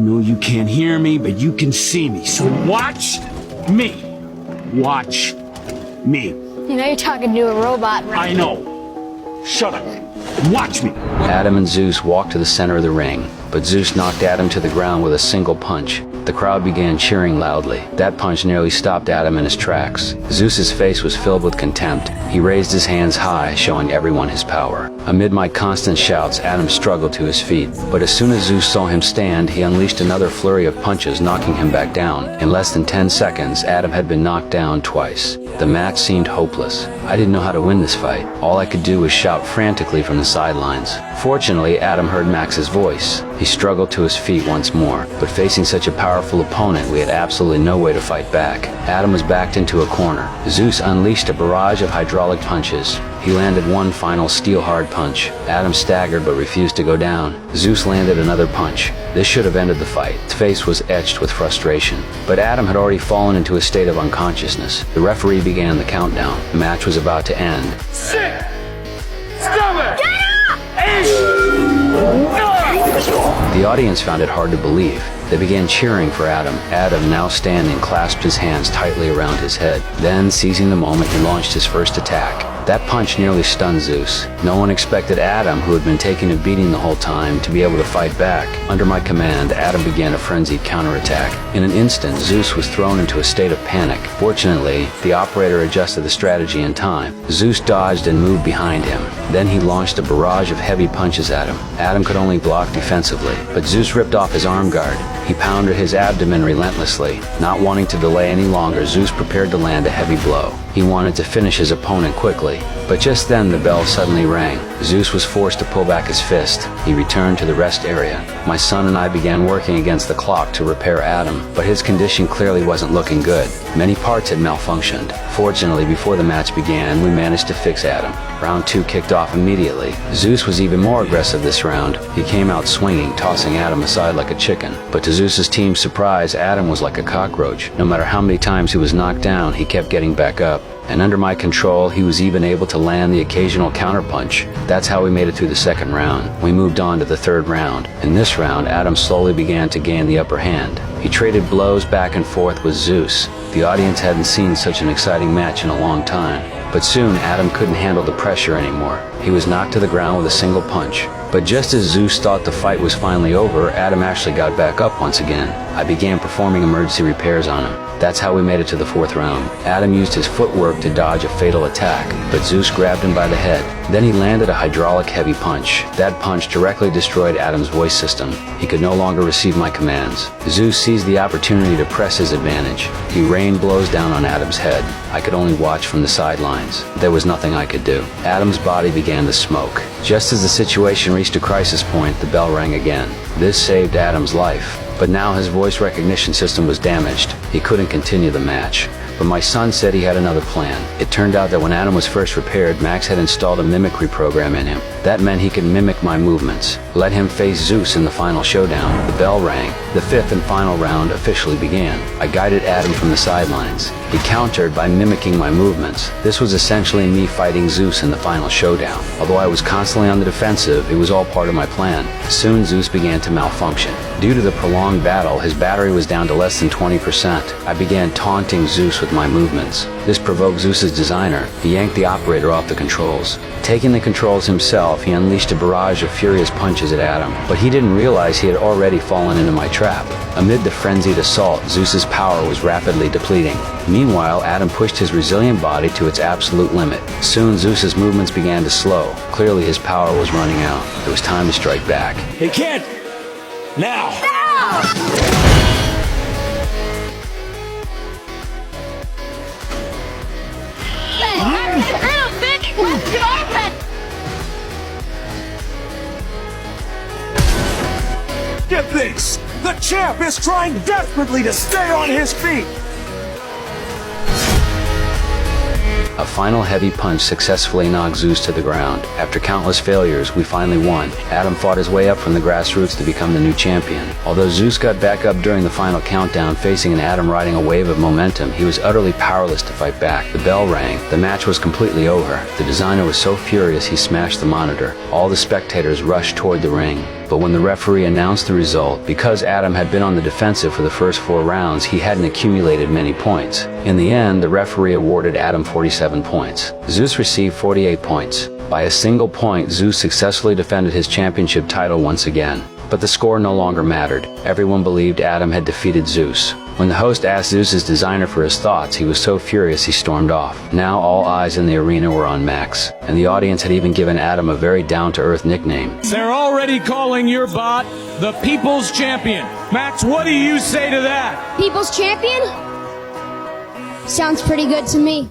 know you can't hear me, but you can see me, so watch me. Watch me. You know you're talking to a robot, right? I know. Shut up. Watch me. Adam and Zeus walked to the center of the ring, but Zeus knocked Adam to the ground with a single punch. The crowd began cheering loudly. That punch nearly stopped Adam in his tracks. Zeus's face was filled with contempt. He raised his hands high, showing everyone his power. Amid my constant shouts, Adam struggled to his feet. But as soon as Zeus saw him stand, he unleashed another flurry of punches, knocking him back down. In less than 10 seconds, Adam had been knocked down twice. The match seemed hopeless. I didn't know how to win this fight. All I could do was shout frantically from the sidelines. Fortunately, Adam heard Max's voice. He struggled to his feet once more, but facing such a powerful opponent, we had absolutely no way to fight back. Adam was backed into a corner. Zeus unleashed a barrage of hydraulic punches. He landed one final steel-hard punch. Adam staggered but refused to go down. Zeus landed another punch. This should have ended the fight. His face was etched with frustration. But Adam had already fallen into a state of unconsciousness. The referee began the countdown. The match was about to end. 6, 7, 8, 9. The audience found it hard to believe. They began cheering for Adam. Adam, now standing, clasped his hands tightly around his head. Then, seizing the moment, he launched his first attack. That punch nearly stunned Zeus. No one expected Adam, who had been taking a beating the whole time, to be able to fight back. Under my command, Adam began a frenzied counterattack. In an instant, Zeus was thrown into a state of panic. Fortunately, the operator adjusted the strategy in time. Zeus dodged and moved behind him. Then he launched a barrage of heavy punches at him. Adam could only block defensively, but Zeus ripped off his arm guard. He pounded his abdomen relentlessly. Not wanting to delay any longer, Zeus prepared to land a heavy blow. He wanted to finish his opponent quickly, but just then the bell suddenly rang. Zeus was forced to pull back his fist. He returned to the rest area. My son and I began working against the clock to repair Adam, but his condition clearly wasn't looking good. Many parts had malfunctioned. Fortunately, before the match began, we managed to fix Adam. Round 2 kicked off immediately. Zeus was even more aggressive this round. He came out swinging, tossing Adam aside like a chicken. But to Zeus's team's surprise, Adam was like a cockroach. No matter how many times he was knocked down, he kept getting back up. And under my control, he was even able to land the occasional counterpunch. That's how we made it through the second round. We moved on to the third round. In this round, Adam slowly began to gain the upper hand. He traded blows back and forth with Zeus. The audience hadn't seen such an exciting match in a long time. But soon, Adam couldn't handle the pressure anymore. He was knocked to the ground with a single punch. But just as Zeus thought the fight was finally over, Adam actually got back up once again. I began performing emergency repairs on him. That's how we made it to the fourth round. Adam used his footwork to dodge a fatal attack, but Zeus grabbed him by the head. Then he landed a hydraulic heavy punch. That punch directly destroyed Adam's voice system. He could no longer receive my commands. Zeus seized the opportunity to press his advantage. He rained blows down on Adam's head. I could only watch from the sidelines. There was nothing I could do. Adam's body began to smoke. Just as the situation reached a crisis point, the bell rang again. This saved Adam's life. But now his voice recognition system was damaged. He couldn't continue the match. But my son said he had another plan. It turned out that when Adam was first repaired, Max had installed a mimicry program in him. That meant he could mimic my movements. Let him face Zeus in the final showdown. The bell rang. The fifth and final round officially began. I guided Adam from the sidelines. He countered by mimicking my movements. This was essentially me fighting Zeus in the final showdown. Although I was constantly on the defensive, it was all part of my plan. Soon Zeus began to malfunction. Due to the prolonged battle, his battery was down to less than 20%. I began taunting Zeus with my movements. This provoked Zeus's designer. He yanked the operator off the controls. Taking the controls himself, he unleashed a barrage of furious punches at Adam, but he didn't realize he had already fallen into my trap. Amid the frenzied assault, Zeus's power was rapidly depleting. Meanwhile, Adam pushed his resilient body to its absolute limit. Soon, Zeus's movements began to slow. Clearly, his power was running out. It was time to strike back. Hey, kid! Now! Get this! The champ is trying desperately to stay on his feet! A final heavy punch successfully knocked Zeus to the ground. After countless failures, we finally won. Adam fought his way up from the grassroots to become the new champion. Although Zeus got back up during the final countdown, facing an Adam riding a wave of momentum, he was utterly powerless to fight back. The bell rang. The match was completely over. The designer was so furious he smashed the monitor. All the spectators rushed toward the ring. But when the referee announced the result, because Adam had been on the defensive for the first 4 rounds, he hadn't accumulated many points. In the end, the referee awarded Adam 47 points. Zeus received 48 points. By a single point, Zeus successfully defended his championship title once again. But the score no longer mattered. Everyone believed Adam had defeated Zeus. When the host asked Zeus's designer for his thoughts, he was so furious he stormed off. Now all eyes in the arena were on Max, and the audience had even given Adam a very down-to-earth nickname. They're already calling your bot the People's Champion. Max, what do you say to that? People's champion? Sounds pretty good to me.